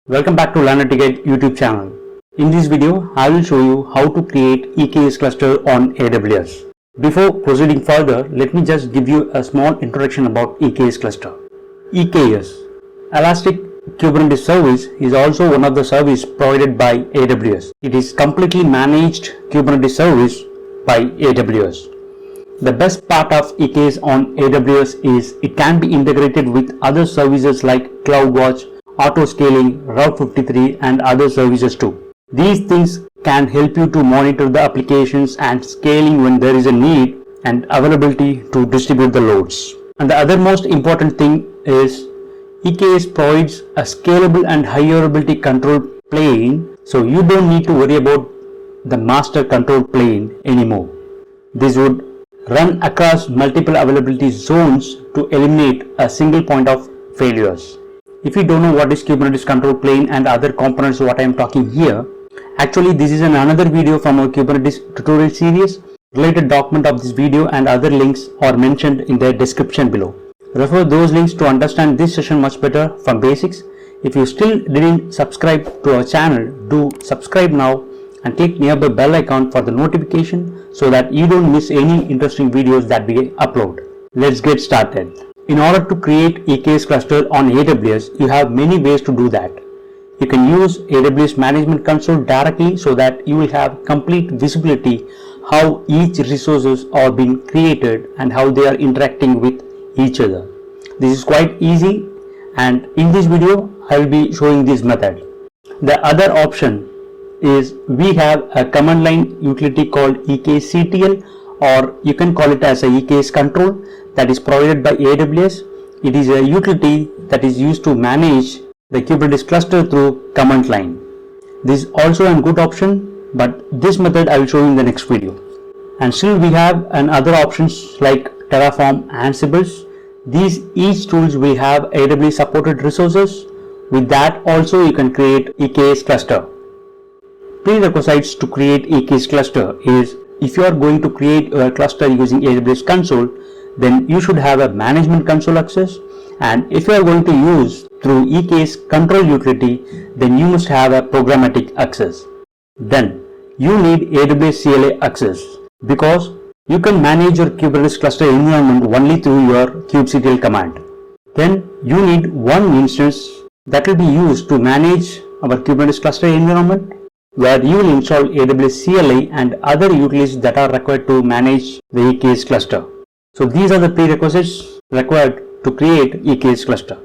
Welcome back to Learn-A-Ticket YouTube channel. In this video, I will show you how to create EKS cluster on AWS. Before proceeding further, let me just give you a small introduction about EKS cluster. EKS, Elastic Kubernetes Service, is also one of the services provided by AWS. It is completely managed Kubernetes service by AWS. The best part of EKS on AWS is it can be integrated with other services like CloudWatch, auto-scaling, Route 53 and other services too. These things can help you to monitor the applications and scaling when there is a need and availability to distribute the loads. And the other most important thing is EKS provides a scalable and high availability control plane, so you don't need to worry about the master control plane anymore. This would run across multiple availability zones to eliminate a single point of failures. If you don't know what is Kubernetes control plane and other components what I am talking here, actually this is another video from our Kubernetes tutorial series. Related document of this video and other links are mentioned in the description below. Refer those links to understand this session much better from basics. If you still didn't subscribe to our channel, do subscribe now and click nearby bell icon for the notification so that you don't miss any interesting videos that we upload. Let's get started. In order to create EKS cluster on AWS, you have many ways to do that. You can use AWS Management Console directly so that you will have complete visibility how each resources are being created and how they are interacting with each other. This is quite easy, and in this video I will be showing this method. The other option is we have a command line utility called EKSCTL, or you can call it as a EKS control, that is provided by AWS. It is a utility that is used to manage the Kubernetes cluster through command line. This is also a good option, but this method I will show you in the next video. And still we have other options like Terraform, Ansible. These each tools will have AWS supported resources. With that also you can create EKS cluster. Prerequisites to create EKS cluster is if you are going to create a cluster using AWS console, then you should have a management console access, and if you are going to use through EKS control utility, then you must have a programmatic access. Then you need AWS CLI access, because you can manage your Kubernetes cluster environment only through your kubectl command. Then you need one instance that will be used to manage our Kubernetes cluster environment, where you will install AWS CLI and other utilities that are required to manage the EKS cluster. So these are the prerequisites required to create EKS cluster.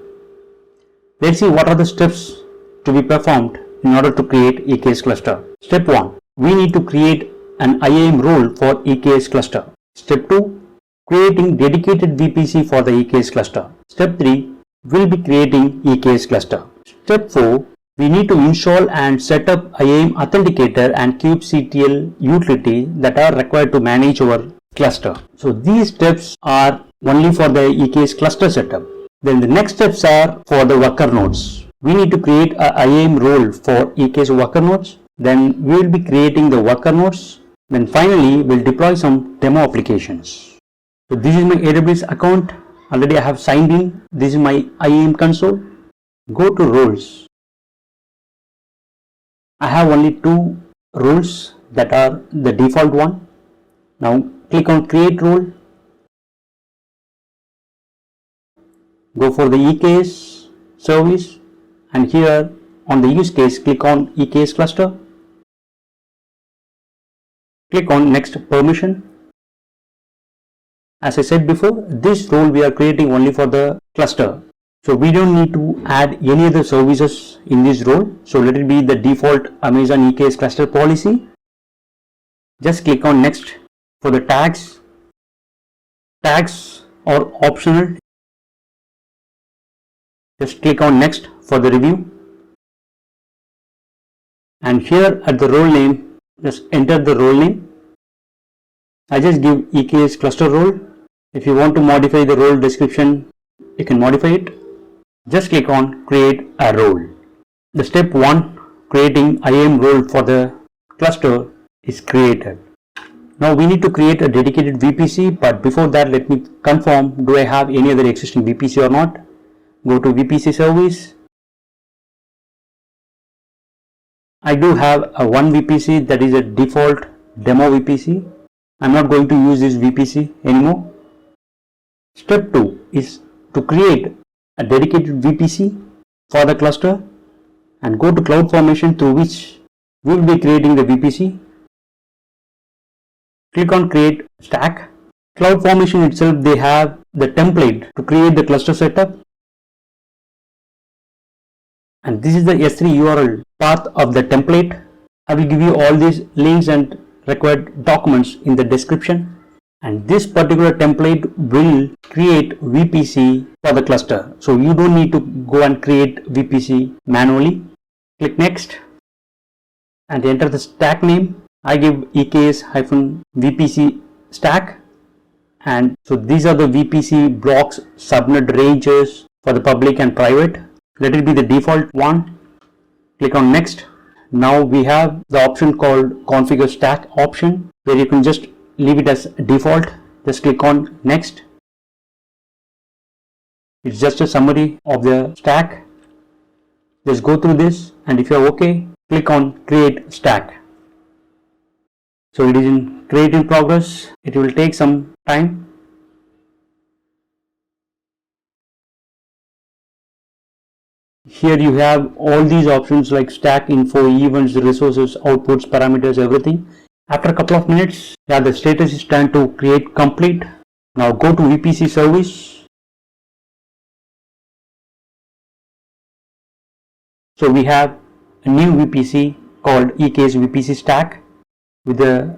Let's see what are the steps to be performed in order to create EKS cluster. Step 1. We need to create an IAM role for EKS cluster. Step 2. Creating dedicated VPC for the EKS cluster. Step 3. We'll be creating EKS cluster. Step 4. We need to install and set up IAM Authenticator and kubectl utility that are required to manage our cluster. So these steps are only for the EKS cluster setup. Then the next steps are for the worker nodes. We need to create a IAM role for EKS worker nodes. Then we will be creating the worker nodes. Then finally we'll deploy some demo applications. So this is my AWS account. Already I have signed in. This is my IAM console. Go to roles. I have only 2 roles that are the default one. Now click on create role. Go for the EKS service, and here on the use case click on EKS cluster. Click on next permission. As I said before, this role we are creating only for the cluster. So we don't need to add any other services in this role. So let it be the default Amazon EKS cluster policy. Just click on next. For the tags are optional. Just click on next for the review. And here at the role name, just enter the role name. I just give EKS cluster role. If you want to modify the role description, you can modify it. Just click on create a role. The step 1, creating IAM role for the cluster, is created. Now we need to create a dedicated VPC, but before that let me confirm, do I have any other existing VPC or not. Go to VPC service. I do have a one VPC, that is a default demo VPC. I'm not going to use this VPC anymore. Step 2 is to create a dedicated VPC for the cluster and go to CloudFormation through which we will be creating the VPC. Click on create stack. CloudFormation itself, they have the template to create the cluster setup. And this is the S3 URL path of the template. I will give you all these links and required documents in the description. And this particular template will create VPC for the cluster. So you don't need to go and create VPC manually. Click next and enter the stack name. I give EKS-VPC stack. And so these are the VPC blocks, subnet ranges for the public and private. Let it be the default one. Click on next. Now we have the option called configure stack option, where you can just leave it as default. Just click on next. It's just a summary of the stack. Just go through this, and if you're okay, click on create stack. So it is in creating progress. It will take some time. Here you have all these options like stack info, events, resources, outputs, parameters, everything. After a couple of minutes, the status is turned to create complete. Now go to VPC service. So we have a new VPC called EKS VPC stack with the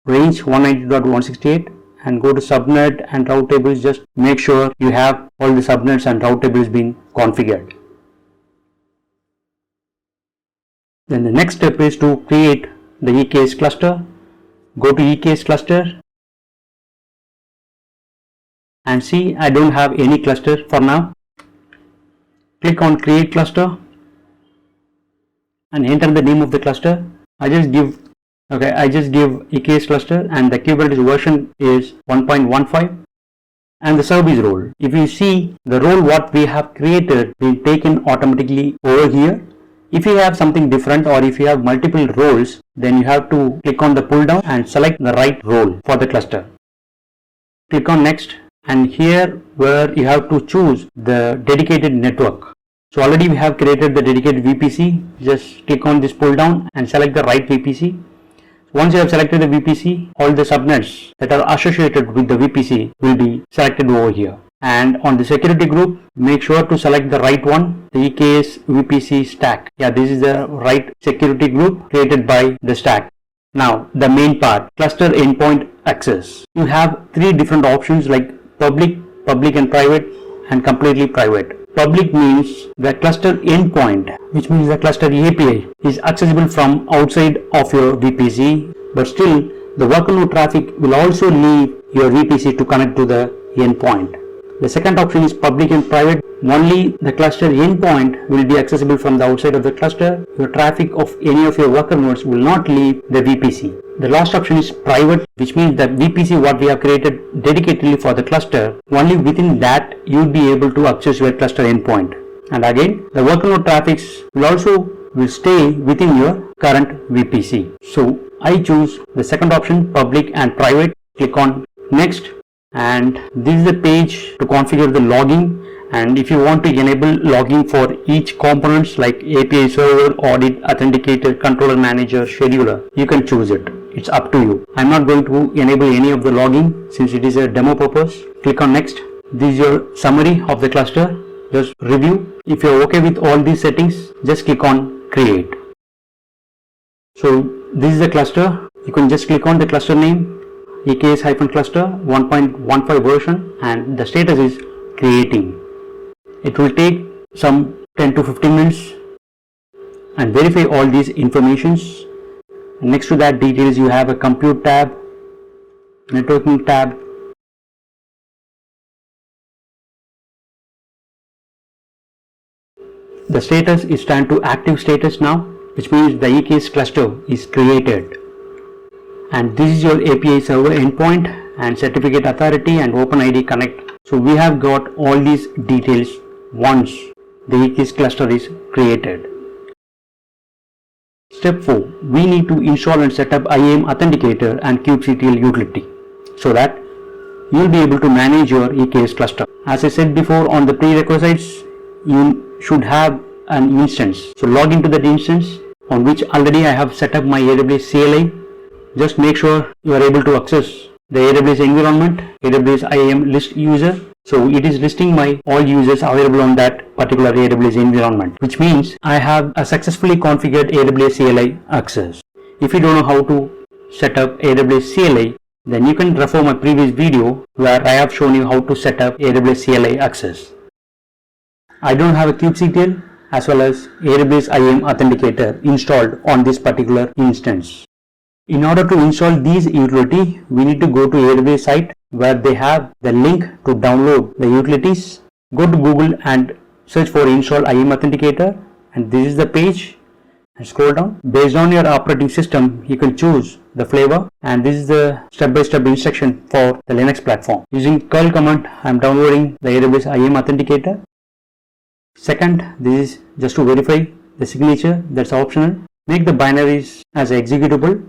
range 192.168, and go to subnet and route tables. Just make sure you have all the subnets and route tables being configured. Then the next step is to create the EKS cluster. Go to EKS cluster and see, I don't have any cluster for now. Click on create cluster and enter the name of the cluster. I just give EKS cluster, and the Kubernetes version is 1.15, and the service role. If you see, the role what we have created being taken automatically over here. If you have something different, or if you have multiple roles, then you have to click on the pull down and select the right role for the cluster. Click on next, and here where you have to choose the dedicated network. So already we have created the dedicated VPC. Just click on this pull down and select the right VPC. Once you have selected the VPC, all the subnets that are associated with the VPC will be selected over here. And on the security group, make sure to select the right one, the EKS VPC stack. This is the right security group created by the stack. Now the main part, cluster endpoint access. You have three different options like public, public and private, and completely private. Public means the cluster endpoint, which means the cluster API is accessible from outside of your VPC, but still the workload traffic will also leave your VPC to connect to the endpoint. The second option is public and private. Only the cluster endpoint will be accessible from the outside of the cluster. Your traffic of any of your worker nodes will not leave the VPC. The last option is private, which means that VPC what we have created dedicatedly for the cluster, only within that you will be able to access your cluster endpoint. And again, the workload traffics will stay within your current VPC. So I choose the second option, public and private. Click on next. And this is the page to configure the logging, and if you want to enable logging for each components like API server, audit, authenticator, controller manager, scheduler, you can choose it. It's up to you. I'm not going to enable any of the logging since it is a demo purpose. Click on next. This is your summary of the cluster. Just review. If you're okay with all these settings, just click on create. So this is the cluster. You can just click on the cluster name, EKS-cluster 1.15 version, and the status is creating. It will take some 10 to 15 minutes and verify all these informations. Next to that details, you have a compute tab, networking tab, the status is turned to active status now, which means the EKS cluster is created. and this is your API server endpoint and certificate authority and OpenID Connect. So we have got all these details once the EKS cluster is created. Step 4. We need to install and set up IAM Authenticator and kubectl utility so that you will be able to manage your EKS cluster. As I said before on the prerequisites, you should have an instance. So log into that instance on which already I have set up my AWS CLI. Just make sure you are able to access the AWS environment, AWS IAM list user. So it is listing my all users available on that particular AWS environment, which means I have a successfully configured AWS CLI access. If you don't know how to set up AWS CLI, then you can refer my previous video where I have shown you how to set up AWS CLI access. I don't have a kubectl as well as AWS IAM Authenticator installed on this particular instance. In order to install these utility, we need to go to AWS site where they have the link to download the utilities. Go to Google and search for install IAM Authenticator, and this is the page. And scroll down. Based on your operating system, you can choose the flavor, and this is the step-by-step instruction for the Linux platform. Using curl command, I am downloading the AWS IAM Authenticator. Second, this is just to verify the signature, that's optional. Make the binaries as executable.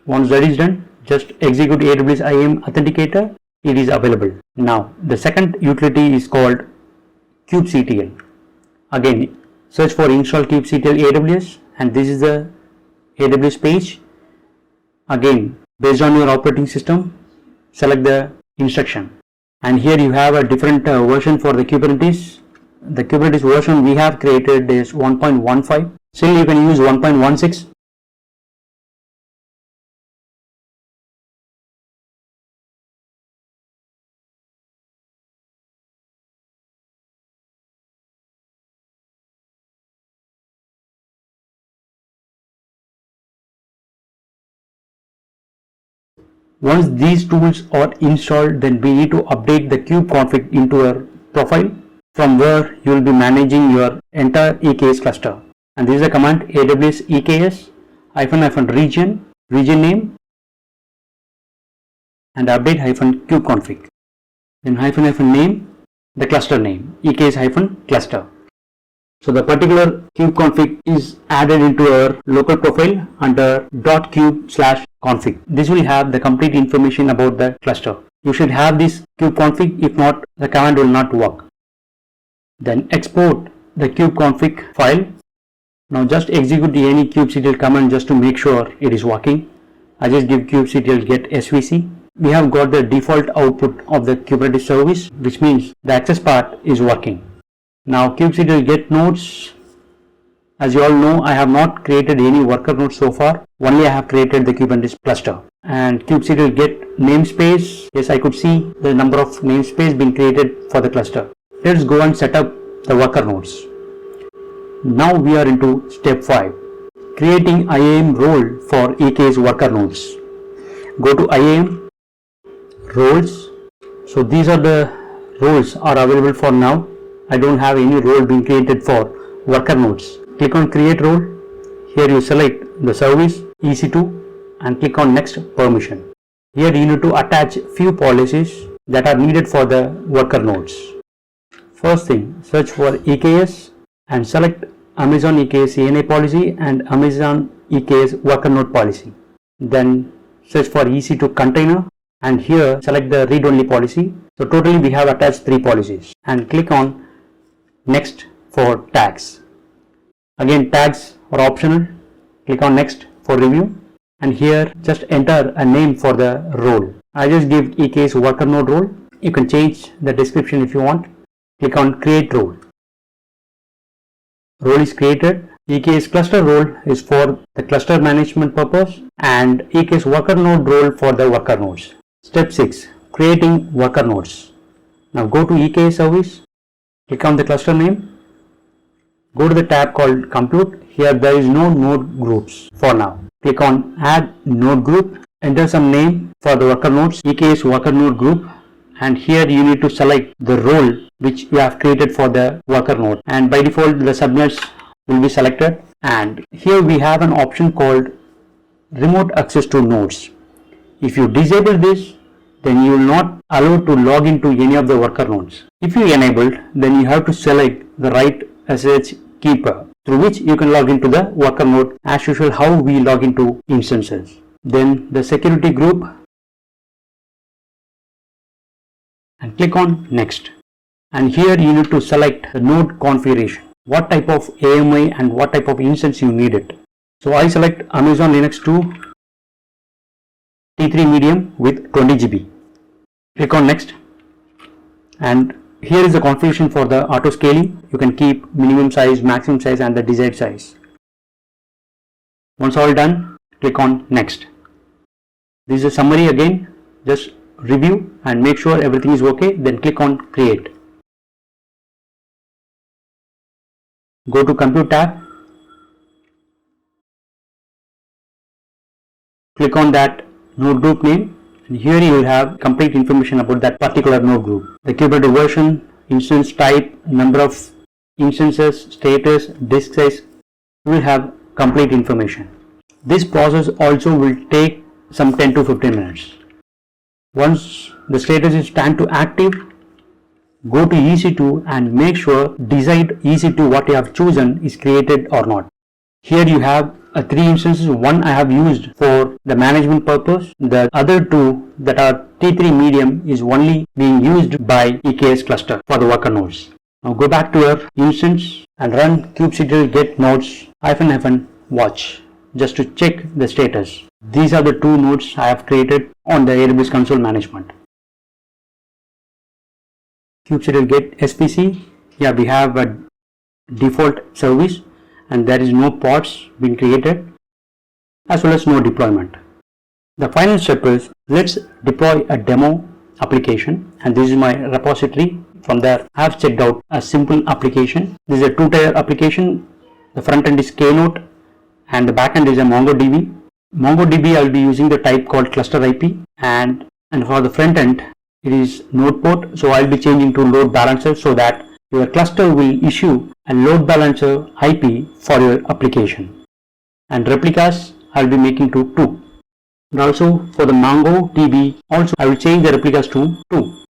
Once that is done, just execute AWS IAM Authenticator. It is available. Now, the second utility is called kubectl. Again, search for install kubectl AWS, and this is the AWS page. Again, based on your operating system, select the instruction. And here you have a different version for the Kubernetes. The Kubernetes version we have created is 1.15. Still, you can use 1.16. Once these tools are installed, then we need to update the kubeconfig into our profile, from where you will be managing your entire EKS cluster. And this is a command AWS EKS -region name, and update -kubeconfig. Then -name, the cluster name, EKS cluster. So the particular kubeconfig is added into our local profile under .kube/config. This will have the complete information about the cluster. You should have this kubeconfig, if not, the command will not work. Then export the kubeconfig file. Now just execute any kubectl command just to make sure it is working. I just give kubectl get svc. We have got the default output of the Kubernetes service, which means the access part is working. Now kubectl get nodes. As you all know, I have not created any worker nodes so far. Only I have created the Kubernetes cluster. And kubectl get namespace. Yes, I could see the number of namespace being created for the cluster. Let's go and set up the worker nodes. Now we are into step 5. Creating IAM role for EKS worker nodes. Go to IAM, roles. So these are the roles are available for now. I don't have any role being created for worker nodes. Click on create role. Here you select the service EC2 and click on next permission. Here you need to attach few policies that are needed for the worker nodes. First thing, search for EKS and select Amazon EKS ANA policy and Amazon EKS worker node policy. Then search for EC2 container and here select the read-only policy. So totally we have attached 3 policies, and click on next for tags. Again, tags are optional. Click on next for review, and here just enter a name for the role. I just give EKS worker node role. You can change the description if you want. Click on create role. Role is created. EKS cluster role is for the cluster management purpose, and EKS worker node role for the worker nodes. Step 6. Creating worker nodes. Now go to EKS service. Click on the cluster name. Go to the tab called compute. Here there is no node groups for now. Click on add node group. Enter some name for the worker nodes, EKS worker node group, and here you need to select the role which you have created for the worker node, and by default the subnets will be selected, and here we have an option called remote access to nodes. If you disable this, then you will not allow to log into any of the worker nodes. If you enabled, then you have to select the right SSH keeper through which you can log into the worker node as usual how we log into instances. Then the security group and click on next. And here you need to select the node configuration, what type of AMI and what type of instance you need it. So I select Amazon Linux 2 T3 medium with 20 GB. Click on next, and here is the configuration for the auto scaling. You can keep minimum size, maximum size and the desired size. Once all done, click on next. This is a summary again, just review and make sure everything is okay, then click on create. Go to compute tab, click on that node group name, and here you will have complete information about that particular node group. The Kubernetes version, instance type, number of instances, status, disk size, you will have complete information. This process also will take some 10 to 15 minutes. Once the status is turned to active, go to EC2 and make sure desired EC2 what you have chosen is created or not. Here you have 3 instances. One I have used for the management purpose. The other 2 that are T3 medium is only being used by EKS cluster for the worker nodes. Now go back to your instance and run kubectl get nodes --watch just to check the status. These are the 2 nodes I have created on the AWS console management. Kubectl get SPC. Yeah, we have a default service and there is no pods being created as well as no deployment. The final step is let's deploy a demo application, and this is my repository. From there I have checked out a simple application. This is a 2-tier application. The front end is Keynote and the back end is a MongoDB. MongoDB I will be using the type called cluster IP, and for the front end it is node port, so I will be changing to load balancer so that your cluster will issue a load balancer IP for your application. And replicas I will be making to 2. And also for the MongoDB also I will change the replicas to 2.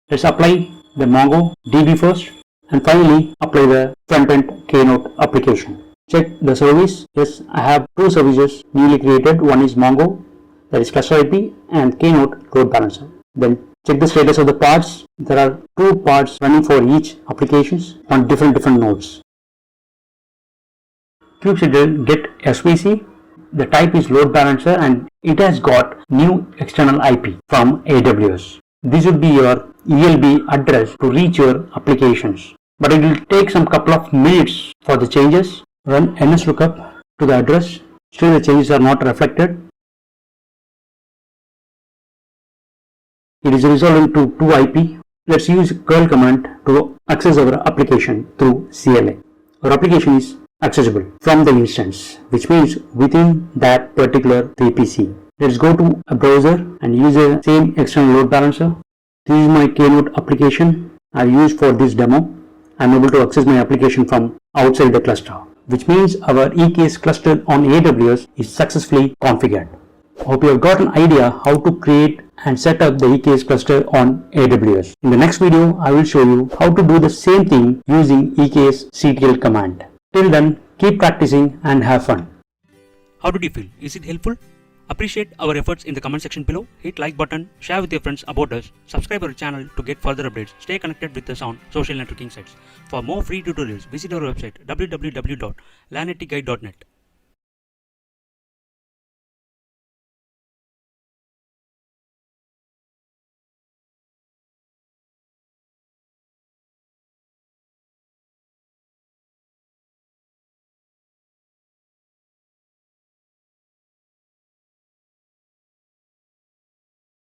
Let's apply the MongoDB first and finally apply the front-end Keynote application. Check the service. Yes, I have 2 services newly created. One is Mongo, that is cluster IP, and Keynote load balancer. Then check the status of the pods. There are 2 pods running for each applications on different nodes. Kubectl get SVC. The type is load balancer and it has got new external IP from AWS. This would be your ELB address to reach your applications, but it will take some couple of minutes for the changes. Run NSLOOKUP to the address. Still the changes are not reflected. It is resolved into 2 IP. Let's use curl command to access our application through CLI. Our application is accessible from the instance, which means within that particular VPC. Let's go to a browser and use the same external load balancer. This is my Keynote application I used for this demo. I am able to access my application from outside the cluster, which means our EKS cluster on AWS is successfully configured. Hope you have got an idea how to create and set up the EKS cluster on AWS. In the next video, I will show you how to do the same thing using EKSCTL command. Till then, keep practicing and have fun. How did you feel? Is it helpful? Appreciate our efforts in the comment section below. Hit like button, share with your friends about us, subscribe our channel to get further updates. Stay connected with us on social networking sites. For more free tutorials, visit our website www.lanetguide.net.